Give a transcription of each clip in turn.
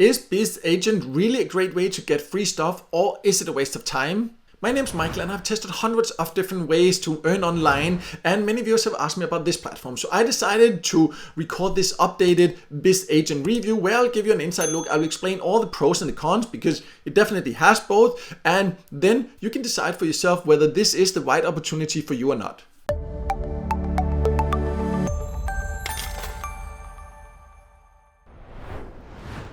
Is BzzAgent really a great way to get free stuff, or is it a waste of time? My name's Michael and I've tested hundreds of different ways to earn online, and many viewers have asked me about this platform. So I decided to record this updated BzzAgent review where I'll give you an inside look. I'll explain all the pros and the cons because it definitely has both, and then you can decide for yourself whether this is the right opportunity for you or not.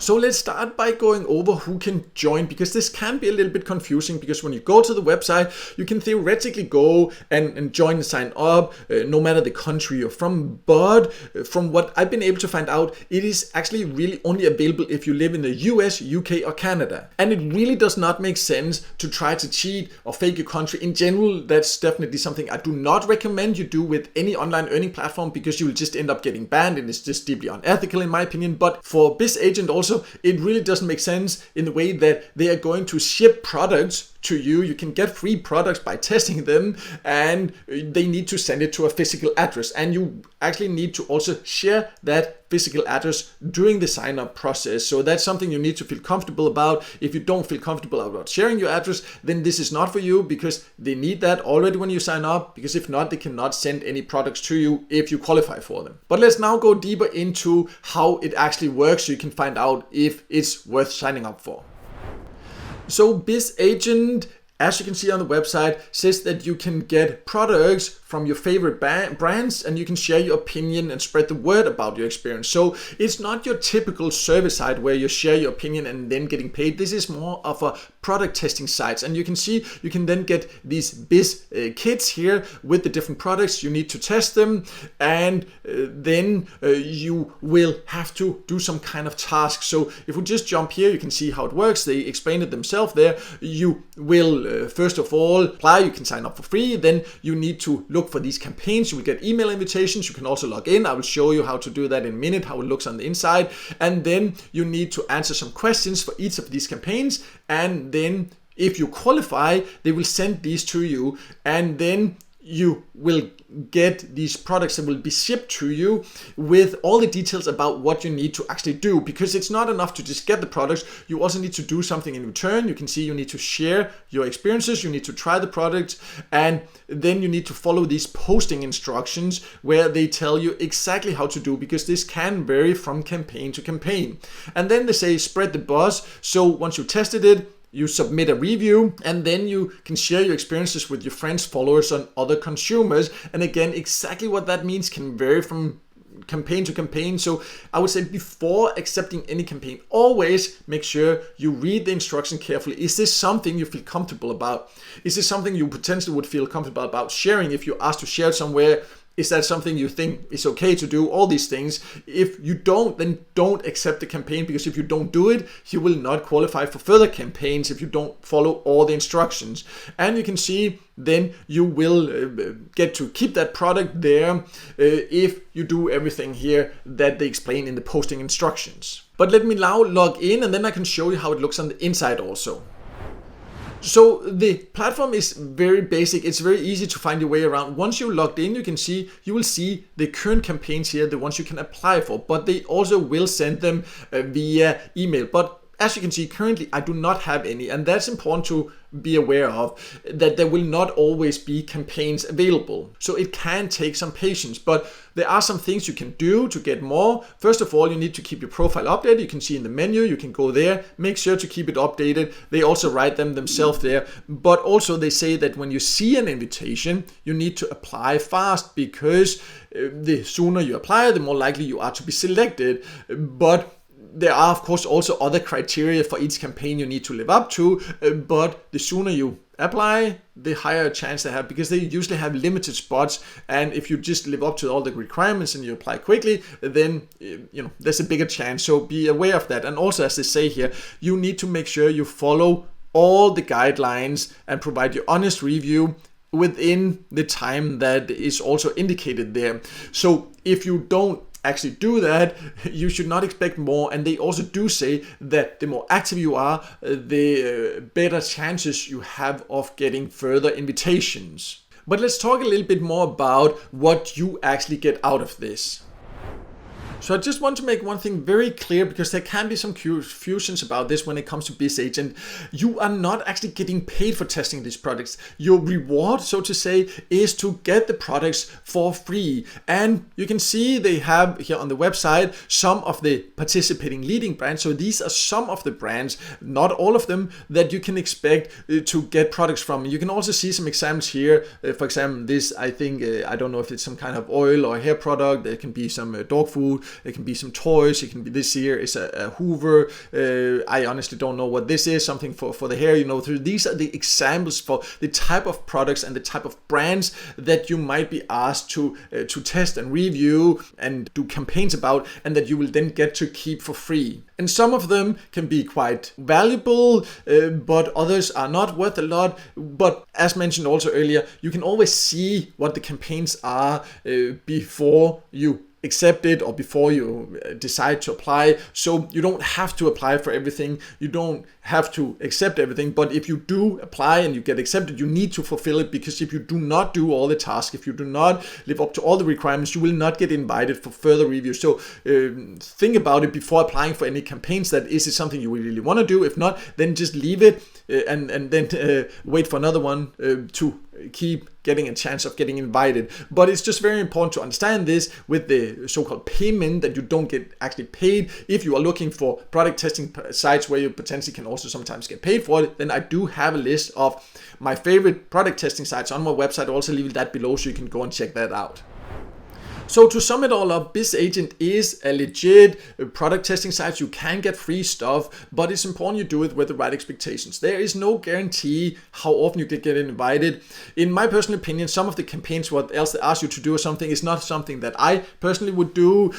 So let's start by going over who can join, because this can be a little bit confusing, because when you go to the website, you can theoretically go and join and sign up, no matter the country you're from. But from what I've been able to find out, it is actually really only available if you live in the US, UK or Canada. And it really does not make sense to try to cheat or fake your country. In general, that's definitely something I do not recommend you do with any online earning platform, because you will just end up getting banned and it's just deeply unethical in my opinion. But for BzzAgent also, it really doesn't make sense in the way that they are going to ship products to you. You can get free products by testing them, and they need to send it to a physical address, and you actually need to also share that physical address during the sign up process. So that's something you need to feel comfortable about. If you don't feel comfortable about sharing your address, then this is not for you, because they need that already when you sign up, because if not, they cannot send any products to you if you qualify for them. But let's now go deeper into how it actually works so you can find out if it's worth signing up for. So BzzAgent, as you can see on the website, says that you can get products from your favorite brands, and you can share your opinion and spread the word about your experience. So it's not your typical service site where you share your opinion and then getting paid. This is more of a product testing site, and you can see you can then get these Bizz kits here with the different products. You need to test them, and then you will have to do some kind of task. So if we just jump here, you can see how it works. They explain it themselves there. You will first of all apply. You can sign up for free. Then you need to look for these campaigns. You will get email invitations. You can also log in. I will show you how to do that in a minute, how it looks on the inside. And then you need to answer some questions for each of these campaigns. And then if you qualify, they will send these to you. And then you will get these products that will be shipped to you with all the details about what you need to actually do, because it's not enough to just get the products. You also need to do something in return. You can see you need to share your experiences, you need to try the products, and then you need to follow these posting instructions where they tell you exactly how to do, because this can vary from campaign to campaign. And then they say spread the buzz. So once you tested it, you submit a review, and then you can share your experiences with your friends, followers, and other consumers. And again, exactly what that means can vary from campaign to campaign. So I would say before accepting any campaign, always make sure you read the instruction carefully. Is this something you feel comfortable about? Is this something you potentially would feel comfortable about sharing if you're asked to share it somewhere? Is that something you think is okay to do? All these things. If you don't, then don't accept the campaign, because if you don't do it, you will not qualify for further campaigns if you don't follow all the instructions. And you can see then you will get to keep that product there if you do everything here that they explain in the posting instructions. But let me now log in, and then I can show you how it looks on the inside also. So the platform is very basic. It's very easy to find your way around. Once you're logged in, you will see the current campaigns here, the ones you can apply for, but they also will send them via email. But as you can see, currently I do not have any, and that's important to be aware of, that there will not always be campaigns available. So it can take some patience, but there are some things you can do to get more. First of all, you need to keep your profile updated. You can see in the menu, you can go there, make sure to keep it updated. They also write them themselves there, but also they say that when you see an invitation, you need to apply fast, because the sooner you apply, the more likely you are to be selected. But there are, of course, also other criteria for each campaign you need to live up to, but the sooner you apply, the higher chance they have, because they usually have limited spots. And if you just live up to all the requirements and you apply quickly, then there's a bigger chance. So be aware of that. And also, as they say here, you need to make sure you follow all the guidelines and provide your honest review within the time that is also indicated there. So if you don't actually do that, you should not expect more. And they also do say that the more active you are, the better chances you have of getting further invitations. But let's talk a little bit more about what you actually get out of this. So I just want to make one thing very clear, because there can be some confusions about this when it comes to BzzAgent. You are not actually getting paid for testing these products. Your reward, so to say, is to get the products for free. And you can see they have here on the website some of the participating leading brands. So these are some of the brands, not all of them, that you can expect to get products from. You can also see some examples here. For example, this, I think, I don't know if it's some kind of oil or hair product. There can be some dog food. It can be some toys. It can be, this here is a Hoover. I honestly don't know what this is. Something for the hair, you know. These are the examples for the type of products and the type of brands that you might be asked to test and review and do campaigns about, and that you will then get to keep for free. And some of them can be quite valuable, but others are not worth a lot. But as mentioned also earlier, you can always see what the campaigns are before you accept it or before you decide to apply. So you don't have to apply for everything. You don't have to accept everything. But if you do apply and you get accepted, you need to fulfill it, because if you do not do all the tasks, if you do not live up to all the requirements, you will not get invited for further reviews. So think about it before applying for any campaigns. That is it something you really want to do? If not, then just leave it and then wait for another one to keep getting a chance of getting invited. But it's just very important to understand this with the so-called payment, that you don't get actually paid. If you are looking for product testing sites where you potentially can also sometimes get paid for it, then I do have a list of my favorite product testing sites on my website. I'll also leave that below so you can go and check that out. So to sum it all up, BzzAgent is a legit product testing site. You can get free stuff, but it's important you do it with the right expectations. There is no guarantee how often you can get invited. In my personal opinion, some of the campaigns, what else they ask you to do or something, is not something that I personally would do.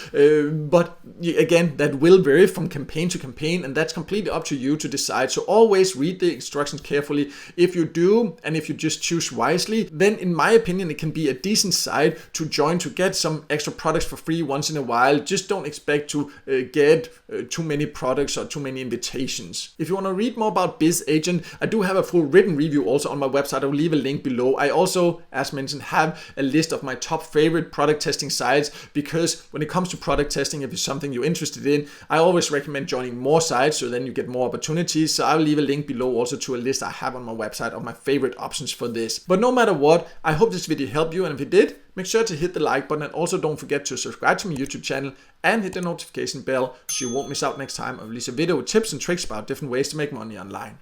But again, that will vary from campaign to campaign, and that's completely up to you to decide. So always read the instructions carefully. If you do, and if you just choose wisely, then in my opinion, it can be a decent site to join to get some extra products for free once in a while. Just don't expect to get too many products or too many invitations. If you want to read more about BzzAgent, I do have a full written review also on my website. I will leave a link below. I also, as mentioned, have a list of my top favorite product testing sites, because when it comes to product testing, if it's something you're interested in, I always recommend joining more sites, so then you get more opportunities. So I'll leave a link below also to a list I have on my website of my favorite options for this. But no matter what, I hope this video helped you, and if it did, make sure to hit the like button, and also don't forget to subscribe to my YouTube channel and hit the notification bell so you won't miss out next time I release a video with tips and tricks about different ways to make money online.